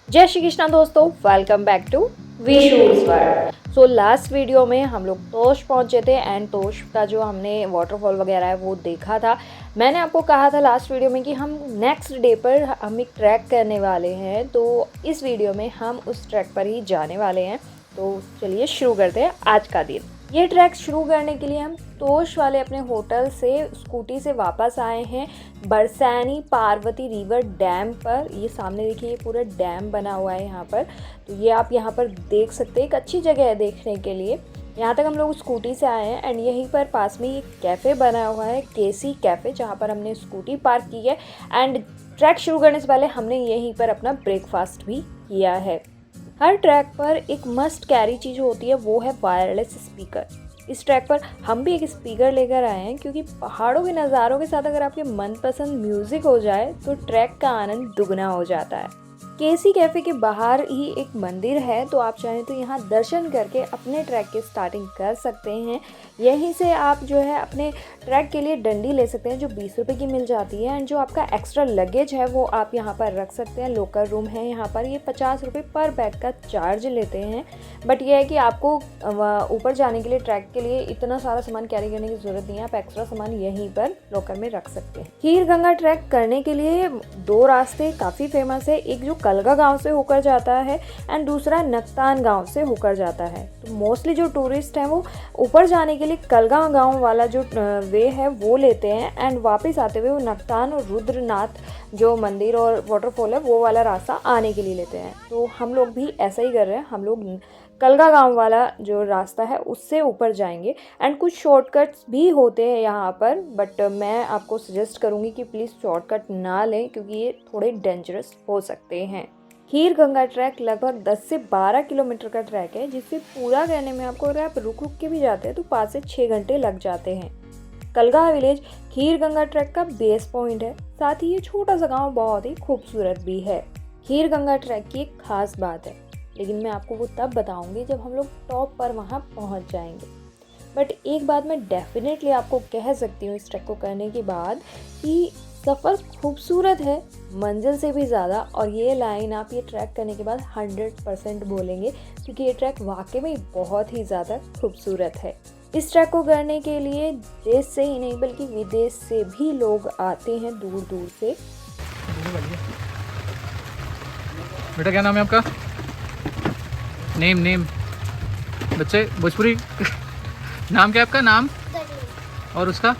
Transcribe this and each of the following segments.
जय श्री कृष्णा दोस्तों, welcome back to Vishu's world. So last video में हम लोग तोश पहुंचे थे एंड तोश का जो हमने वाटरफॉल वगैरह है वो देखा था। मैंने आपको कहा था लास्ट वीडियो में कि हम नेक्स्ट डे पर हम एक ट्रैक करने वाले हैं, तो इस वीडियो में हम उस ट्रैक पर ही जाने वाले हैं। तो चलिए शुरू करते हैं आज का दिन। ये ट्रैक शुरू करने के लिए हम तोश वाले अपने होटल से स्कूटी से वापस आए हैं बरसैनी पार्वती रिवर डैम पर। ये सामने देखिए, ये पूरा डैम बना हुआ है यहाँ पर। तो ये आप यहाँ पर देख सकते हैं, एक अच्छी जगह है देखने के लिए। यहाँ तक हम लोग स्कूटी से आए हैं एंड यहीं पर पास में एक कैफ़े बना हुआ है, केसी कैफ़े, जहाँ पर हमने स्कूटी पार्क की है। एंड ट्रैक शुरू करने से पहले हमने यहीं पर अपना ब्रेकफास्ट भी किया है। हर ट्रैक पर एक मस्ट कैरी चीज़ होती है, वो है वायरलेस स्पीकर। इस ट्रैक पर हम भी एक स्पीकर लेकर आए हैं, क्योंकि पहाड़ों के नज़ारों के साथ अगर आपके मनपसंद म्यूज़िक हो जाए तो ट्रैक का आनंद दुगना हो जाता है। केसी कैफ़े के बाहर ही एक मंदिर है, तो आप चाहें तो यहाँ दर्शन करके अपने ट्रैक की स्टार्टिंग कर सकते हैं। यहीं से आप जो है अपने ट्रैक के लिए डंडी ले सकते हैं, जो 20 रुपये की मिल जाती है। एंड जो आपका एक्स्ट्रा लगेज है वो आप यहाँ पर रख सकते हैं। लोकल रूम है यहाँ पर, ये 50 रुपये पर बैग का चार्ज लेते हैं। बट यह है कि आपको ऊपर जाने के लिए, ट्रैक के लिए इतना सारा सामान कैरी करने की ज़रूरत नहीं है। आप एक्स्ट्रा सामान यहीं पर लोकल में रख सकते हैं। खीर गंगा ट्रैक करने के लिए दो रास्ते काफ़ी फेमस है, एक जो कलगा गांव से होकर जाता है एंड दूसरा नकतान गांव से होकर जाता है। तो मोस्टली जो टूरिस्ट हैं वो ऊपर जाने के लिए कलगा गांव वाला जो वे है वो लेते हैं एंड वापस आते हुए वो नकतान और रुद्रनाथ जो मंदिर और वाटरफॉल है वो वाला रास्ता आने के लिए लेते हैं। तो हम लोग भी ऐसा ही कर रहे हैं, हम लोग कलगा गांव वाला जो रास्ता है उससे ऊपर जाएंगे। एंड कुछ शॉर्टकट्स भी होते हैं यहाँ पर, बट मैं आपको सजेस्ट करूँगी कि प्लीज़ शॉर्टकट ना लें, क्योंकि ये थोड़े डेंजरस हो सकते हैं। खीर गंगा ट्रैक लगभग 10 से 12 किलोमीटर का ट्रैक है, जिससे पूरा करने में आपको, अगर आप रुक रुक के भी जाते हैं तो 5 से 6 घंटे लग जाते हैं। कलगा विलेज खीर गंगा ट्रैक का बेस पॉइंट है, साथ ही ये छोटा सा गांव बहुत ही खूबसूरत भी है। खीर गंगा ट्रैक की एक खास बात है, लेकिन मैं आपको वो तब बताऊंगी जब हम लोग टॉप पर वहाँ पहुँच जाएंगे। बट एक बात मैं डेफिनेटली आपको कह सकती हूँ इस ट्रैक को करने के बाद, कि सफ़र खूबसूरत है मंजिल से भी ज़्यादा। और ये लाइन आप ये ट्रैक करने के बाद 100% बोलेंगे, क्योंकि ये ट्रैक वाकई में बहुत ही ज़्यादा खूबसूरत है। इस ट्रैक को करने के लिए देश से ही नहीं बल्कि विदेश से भी लोग आते हैं, दूर दूर से। बेटा क्या नाम है आपका? नेम बच्चे भोजपुरी नाम क्या है आपका? नाम और उसका?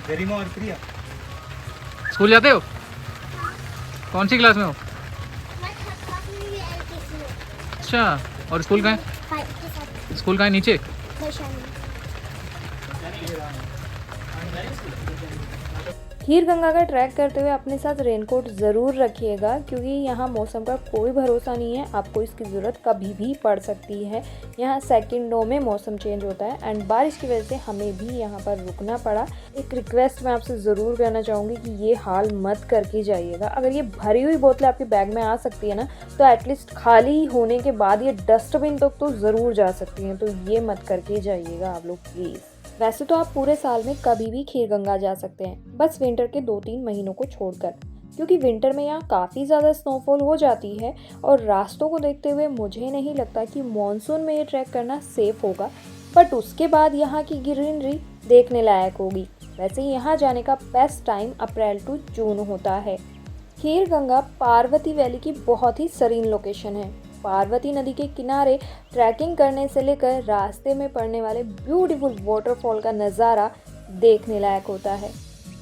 गरिमा और प्रिया। स्कूल जाते हो? कौन सी क्लास में हो? अच्छा, और स्कूल कहाँ है? स्कूल कहाँ है? नीचे? खीर गंगा का ट्रैक करते हुए अपने साथ रेनकोट ज़रूर रखिएगा, क्योंकि यहाँ मौसम का कोई भरोसा नहीं है, आपको इसकी ज़रूरत कभी भी पड़ सकती है। यहाँ सेकंडों में मौसम चेंज होता है एंड बारिश की वजह से हमें भी यहाँ पर रुकना पड़ा। एक रिक्वेस्ट मैं आपसे ज़रूर करना चाहूँगी कि ये हाल मत करके जाइएगा। अगर ये भरी हुई बोतलें आपके बैग में आ सकती है ना, तो एटलीस्ट खाली होने के बाद ये डस्टबिन तक तो ज़रूर जा सकती हैं। तो ये मत करके जाइएगा आप लोग प्लीज़। वैसे तो आप पूरे साल में कभी भी खीर गंगा जा सकते हैं, बस विंटर के 2-3 महीनों को छोड़कर, क्योंकि विंटर में यहाँ काफ़ी ज़्यादा स्नोफॉल हो जाती है। और रास्तों को देखते हुए मुझे नहीं लगता कि मॉनसून में ये ट्रैक करना सेफ होगा, बट उसके बाद यहाँ की ग्रीनरी देखने लायक होगी। वैसे यहाँ जाने का best time April to June होता है। खीर गंगा पार्वती वैली की बहुत ही सीरीन लोकेशन है। पार्वती नदी के किनारे ट्रैकिंग करने से लेकर रास्ते में पड़ने वाले ब्यूटीफुल वाटरफॉल का नज़ारा देखने लायक होता है।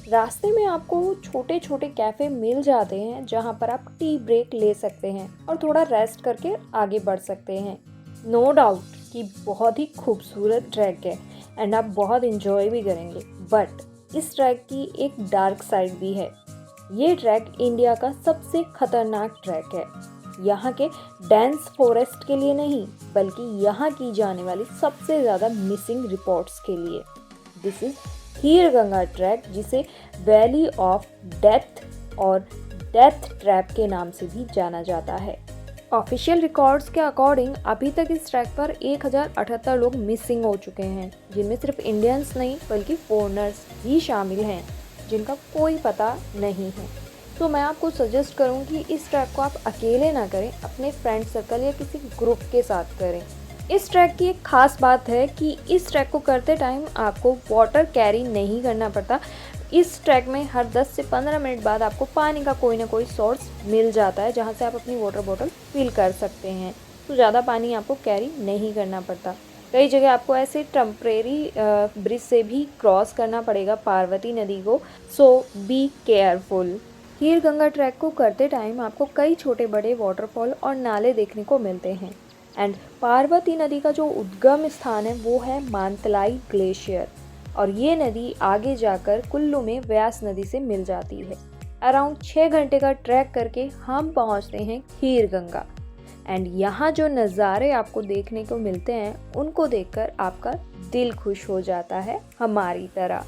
रास्ते में आपको छोटे छोटे कैफ़े मिल जाते हैं, जहां पर आप टी ब्रेक ले सकते हैं और थोड़ा रेस्ट करके आगे बढ़ सकते हैं। नो डाउट कि बहुत ही खूबसूरत ट्रैक है एंड आप बहुत इंजॉय भी करेंगे, बट इस ट्रैक की एक डार्क साइड भी है। ये ट्रैक इंडिया का सबसे खतरनाक ट्रैक है, यहाँ के डेंस फॉरेस्ट के लिए नहीं, बल्कि यहाँ की जाने वाली सबसे ज़्यादा मिसिंग रिपोर्ट्स के लिए। This is kheer Ganga track, जिसे वैली ऑफ डेथ और डेथ ट्रैप के नाम से भी जाना जाता है। ऑफिशियल रिकॉर्ड्स के अकॉर्डिंग अभी तक इस ट्रैक पर 1078 लोग मिसिंग हो चुके हैं, जिनमें सिर्फ इंडियंस नहीं बल्कि फॉरेनर्स भी शामिल हैं, जिनका कोई पता नहीं है। तो मैं आपको सजेस्ट करूँगी इस ट्रैक को आप अकेले ना करें, अपने फ्रेंड सर्कल या किसी ग्रुप के साथ करें। इस ट्रैक की एक ख़ास बात है कि इस ट्रैक को करते टाइम आपको वाटर कैरी नहीं करना पड़ता। इस ट्रैक में हर 10 से 15 मिनट बाद आपको पानी का कोई ना कोई सोर्स मिल जाता है, जहाँ से आप अपनी वाटर बॉटल फिल कर सकते हैं। तो ज़्यादा पानी आपको कैरी नहीं करना पड़ता। कई जगह आपको ऐसे टेम्परेरी ब्रिज से भी क्रॉस करना पड़ेगा पार्वती नदी को, so be careful. Kheer Ganga track को करते टाइम आपको कई छोटे बड़े वाटरफॉल और नाले देखने को मिलते हैं। एंड पार्वती नदी का जो उद्गम स्थान है वो है मानतलाई ग्लेशियर, और ये नदी आगे जाकर कुल्लू में व्यास नदी से मिल जाती है। अराउंड 6 घंटे का ट्रैक करके हम पहुंचते हैं खीर गंगा। एंड यहाँ जो नज़ारे आपको देखने को मिलते हैं उनको देखकर आपका दिल खुश हो जाता है हमारी तरह।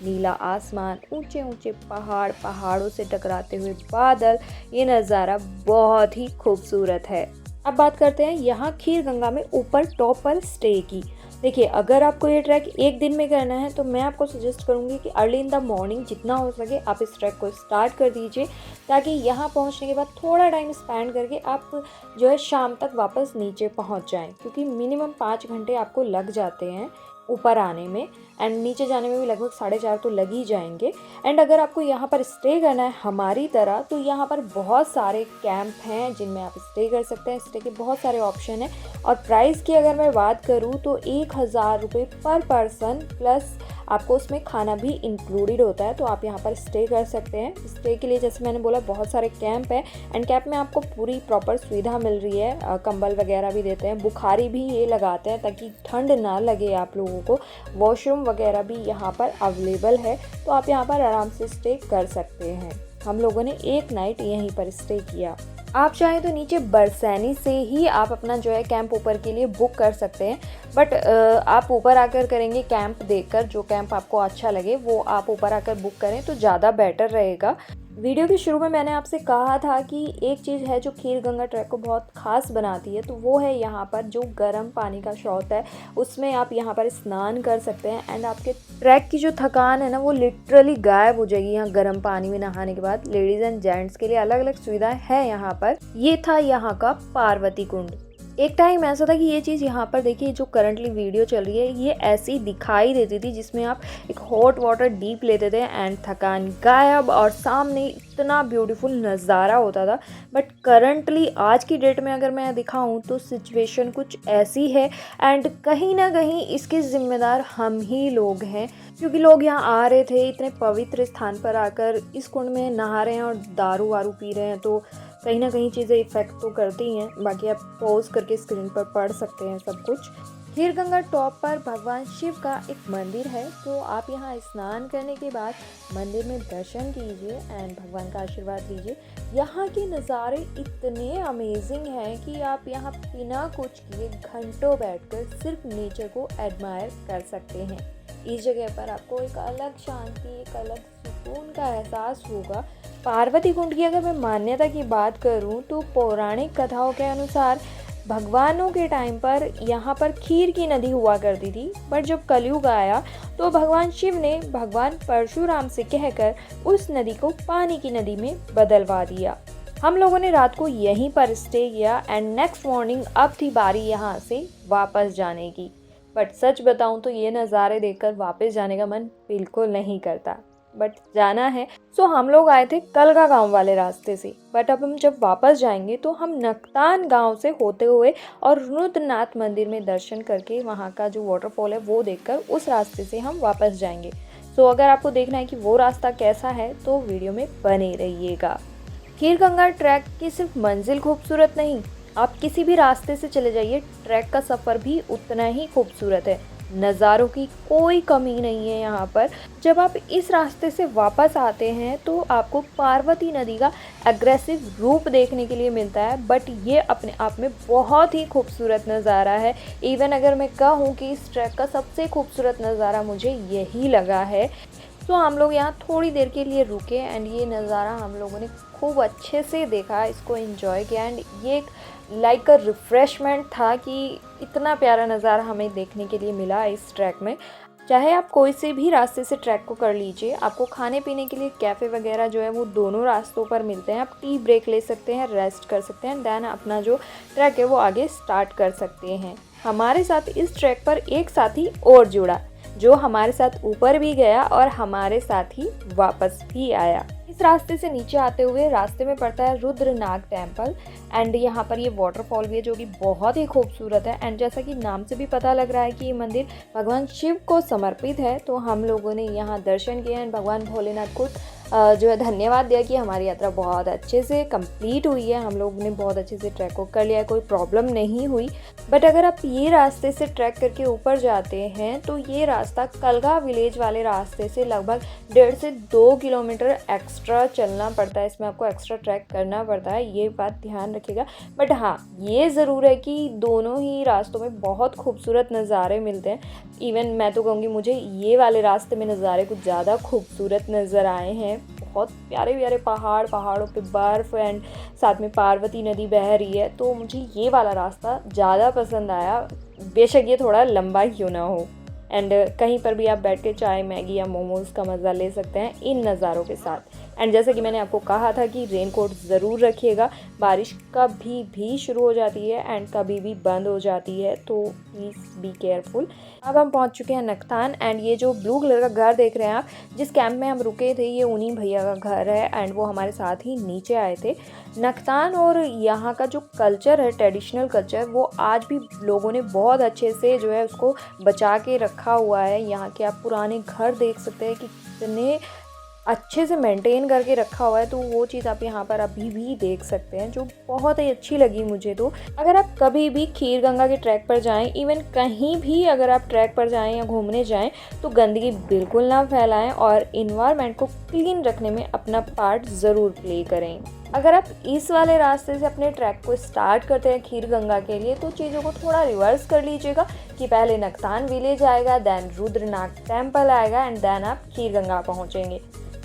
नीला आसमान, ऊंचे ऊंचे पहाड़, पहाड़ों से टकराते हुए बादल, ये नज़ारा बहुत ही खूबसूरत है। अब बात करते हैं यहाँ खीर गंगा में ऊपर टॉप पर स्टे की। देखिए, अगर आपको ये ट्रैक एक दिन में करना है तो मैं आपको सजेस्ट करूँगी कि अर्ली इन द मॉर्निंग जितना हो सके आप इस ट्रैक को स्टार्ट कर दीजिए, ताकि यहाँ पहुँचने के बाद थोड़ा टाइम स्पेंड करके आप जो है शाम तक वापस नीचे पहुँच जाएँ, क्योंकि मिनिमम 5 घंटे आपको लग जाते हैं ऊपर आने में, एंड नीचे जाने में भी लगभग 4.5 तो लग ही जाएंगे। एंड अगर आपको यहाँ पर स्टे करना है हमारी तरह, तो यहाँ पर बहुत सारे कैंप हैं जिनमें आप स्टे कर सकते हैं। स्टे के बहुत सारे ऑप्शन हैं, और प्राइस की अगर मैं बात करूँ तो 1000 रुपये पर पर्सन, प्लस आपको उसमें खाना भी इंक्लूडेड होता है। तो आप यहाँ पर स्टे कर सकते हैं। स्टे के लिए जैसे मैंने बोला बहुत सारे कैंप हैं, एंड कैंप में आपको पूरी प्रॉपर सुविधा मिल रही है। कंबल वगैरह भी देते हैं, बुखारी भी ये लगाते हैं ताकि ठंड ना लगे आप लोगों को। वॉशरूम वगैरह भी यहाँ पर अवेलेबल है, तो आप यहाँ पर आराम से स्टे कर सकते हैं। हम लोगों ने एक नाइट यहीं पर स्टे किया। आप चाहें तो नीचे बरसैनी से ही आप अपना जो है कैंप ऊपर के लिए बुक कर सकते हैं, बट आप ऊपर आकर करेंगे कैंप देखकर, जो कैंप आपको अच्छा लगे वो आप ऊपर आकर बुक करें तो ज़्यादा बेटर रहेगा। वीडियो के शुरू में मैंने आपसे कहा था कि एक चीज़ है जो खीर गंगा ट्रैक को बहुत ख़ास बनाती है, तो वो है यहाँ पर जो गर्म पानी का शॉट है, उसमें आप यहाँ पर स्नान कर सकते हैं। एंड आपके ट्रैक की जो थकान है ना वो लिटरली गायब हो जाएगी यहाँ गर्म पानी में नहाने के बाद। लेडीज़ एंड जेंट्स के लिए अलग अलग सुविधाएं हैं यहाँ पर। ये था यहाँ का पार्वती कुंड। एक टाइम ऐसा था कि ये चीज़ यहाँ पर देखिए, जो करंटली वीडियो चल रही है ये ऐसी दिखाई देती थी, जिसमें आप एक हॉट वाटर डीप लेते थे एंड थकान गायब, और सामने इतना ब्यूटीफुल नज़ारा होता था। बट करंटली आज की डेट में अगर मैं दिखाऊं तो सिचुएशन कुछ ऐसी है, एंड कहीं ना कहीं इसके ज़िम्मेदार हम ही लोग हैं, क्योंकि लोग यहाँ आ रहे थे इतने पवित्र स्थान पर आकर इस कुंड में नहा रहे हैं और दारू वारू पी रहे हैं, तो कहीं ना कहीं चीज़ें इफ़ेक्ट तो करती हैं। बाकी आप पॉज करके स्क्रीन पर पढ़ सकते हैं सब कुछ। खीर गंगा टॉप पर भगवान शिव का एक मंदिर है, तो आप यहाँ स्नान करने के बाद मंदिर में दर्शन कीजिए एंड भगवान का आशीर्वाद लीजिए। यहाँ के नज़ारे इतने अमेजिंग हैं कि आप यहाँ बिना कुछ किए घंटों बैठकर सिर्फ नेचर को एडमायर कर सकते हैं। इस जगह पर आपको एक अलग शांति, एक अलग सुकून का एहसास होगा। पार्वती कुंड की अगर मैं मान्यता की बात करूं तो पौराणिक कथाओं के अनुसार भगवानों के टाइम पर यहाँ पर खीर की नदी हुआ करती थी, बट जब कलयुग आया तो भगवान शिव ने भगवान परशुराम से कहकर उस नदी को पानी की नदी में बदलवा दिया। हम लोगों ने रात को यहीं पर स्टे किया एंड नेक्स्ट मॉर्निंग अब थी बारी यहाँ से वापस जाने की। बट सच बताऊं तो ये नज़ारे देखकर वापस जाने का मन बिल्कुल नहीं करता, बट जाना है। सो हम लोग आए थे कलगा गांव वाले रास्ते से, बट अब हम जब वापस जाएंगे तो हम नकतान गांव से होते हुए और रुद्रनाथ मंदिर में दर्शन करके वहां का जो वाटरफॉल है वो देखकर उस रास्ते से हम वापस जाएंगे। सो अगर आपको देखना है कि वो रास्ता कैसा है तो वीडियो में बने रहिएगा। खीर गंगा ट्रैक की सिर्फ मंजिल खूबसूरत नहीं, आप किसी भी रास्ते से चले जाइए, ट्रैक का सफ़र भी उतना ही खूबसूरत है। नज़ारों की कोई कमी नहीं है यहाँ पर। जब आप इस रास्ते से वापस आते हैं तो आपको पार्वती नदी का एग्रेसिव रूप देखने के लिए मिलता है, बट ये अपने आप में बहुत ही खूबसूरत नज़ारा है। इवन अगर मैं कहूँ कि इस ट्रैक का सबसे खूबसूरत नज़ारा मुझे यही लगा है। तो हम लोग यहाँ थोड़ी देर के लिए रुके एंड ये नज़ारा हम लोगों ने खूब अच्छे से देखा, इसको एंजॉय किया एंड ये एक लाइक रिफ़्रेशमेंट था कि इतना प्यारा नज़ारा हमें देखने के लिए मिला इस ट्रैक में। चाहे आप कोई से भी रास्ते से ट्रैक को कर लीजिए, आपको खाने पीने के लिए कैफ़े वगैरह जो है वो दोनों रास्तों पर मिलते हैं। आप टी ब्रेक ले सकते हैं, रेस्ट कर सकते हैं, देन अपना जो ट्रैक है वो आगे स्टार्ट कर सकते हैं। हमारे साथ इस ट्रैक पर एक साथी और जुड़ा जो हमारे साथ ऊपर भी गया और हमारे साथ ही वापस भी आया। इस रास्ते से नीचे आते हुए रास्ते में पड़ता है रुद्रनाग टेम्पल एंड यहाँ पर ये वाटरफॉल भी है जो कि बहुत ही खूबसूरत है। एंड जैसा कि नाम से भी पता लग रहा है कि ये मंदिर भगवान शिव को समर्पित है, तो हम लोगों ने यहाँ दर्शन किए एंड भगवान भोलेनाथ को जो है धन्यवाद दिया कि हमारी यात्रा बहुत अच्छे से कंप्लीट हुई है। हम लोग ने बहुत अच्छे से ट्रैक को कर लिया है, कोई प्रॉब्लम नहीं हुई। बट अगर आप ये रास्ते से ट्रैक करके ऊपर जाते हैं तो ये रास्ता कलगा विलेज वाले रास्ते से लगभग 1.5 से 2 किलोमीटर एक्स्ट्रा चलना पड़ता है। इसमें आपको एक्स्ट्रा ट्रैक करना पड़ता है, ये बात ध्यान रखिएगा। बट हाँ, ये ज़रूर है कि दोनों ही रास्तों में बहुत खूबसूरत नज़ारे मिलते हैं। इवन मैं तो कहूँगी मुझे ये वाले रास्ते में नज़ारे कुछ ज़्यादा खूबसूरत नज़र आए हैं। बहुत प्यारे प्यारे पहाड़, पहाड़ों पे बर्फ़ एंड साथ में पार्वती नदी बह रही है, तो मुझे ये वाला रास्ता ज़्यादा पसंद आया, बेशक ये थोड़ा लंबा ही क्यों ना हो। एंड कहीं पर भी आप बैठ के चाय, मैगी या मोमोज़ का मज़ा ले सकते हैं इन नज़ारों के साथ। एंड जैसे कि मैंने आपको कहा था कि रेनकोट ज़रूर रखिएगा, बारिश कभी भी शुरू हो जाती है एंड कभी भी बंद हो जाती है, तो प्लीज़ बी केयरफुल। अब हम पहुंच चुके हैं नखतान एंड ये जो ब्लू कलर का घर देख रहे हैं आप, जिस कैंप में हम रुके थे, ये उन्हीं भैया का घर है एंड वो हमारे साथ ही नीचे आए थे। नखतान और यहाँ का जो कल्चर है, ट्रेडिशनल कल्चर, वो आज भी लोगों ने बहुत अच्छे से जो है उसको बचा के रखा हुआ है। यहाँ के आप पुराने घर देख सकते हैं कि कितने अच्छे से मेंटेन करके रखा हुआ है, तो वो चीज़ आप यहाँ पर अभी भी देख सकते हैं, जो बहुत ही अच्छी लगी मुझे। तो अगर आप कभी भी खीर गंगा के ट्रैक पर जाएं, इवन कहीं भी अगर आप ट्रैक पर जाएं या घूमने जाएं, तो गंदगी बिल्कुल ना फैलाएं और इन्वायरमेंट को क्लीन रखने में अपना पार्ट ज़रूर प्ले करें। अगर आप इस वाले रास्ते से अपने ट्रैक को स्टार्ट करते हैं खीर गंगा के लिए, तो चीज़ों को थोड़ा रिवर्स कर लीजिएगा कि पहले नखतान विलेज आएगा, देन रुद्रनाग टेम्पल आएगा एंड देन आप खीर गंगा पहुँचेंगे।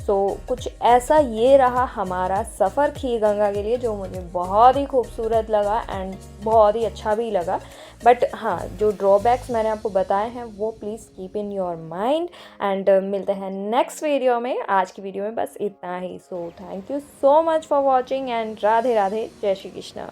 तो कुछ ऐसा ये रहा हमारा सफ़र खीर गंगा के लिए, जो मुझे बहुत ही खूबसूरत लगा एंड बहुत ही अच्छा भी लगा। बट हाँ, जो ड्रॉबैक्स मैंने आपको बताए हैं वो please keep in your mind and मिलते हैं नेक्स्ट वीडियो में। आज की वीडियो में बस इतना ही। So thank you so much for watching and Radhe Radhe, जय श्री कृष्णा।